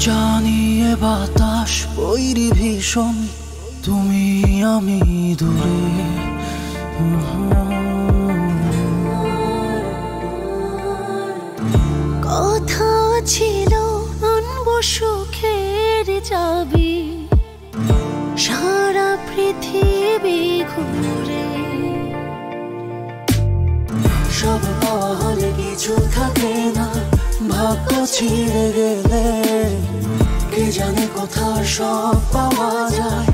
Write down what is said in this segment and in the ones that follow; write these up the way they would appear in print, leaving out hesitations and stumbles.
জানি এ বাতাস বৈরি ভীষণ, তুমি আমি দূরে। কথা ছিল আনবো সুখের চাবি, সারা পৃথিবী ঘুরে। সব পাওয়া হলে কিছু থাকে না, ভাগ্য ছিঁড়ে গেলে কে জানে কোথা সব পাওয়া যায়,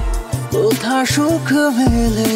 কোথা সুখ মেলে।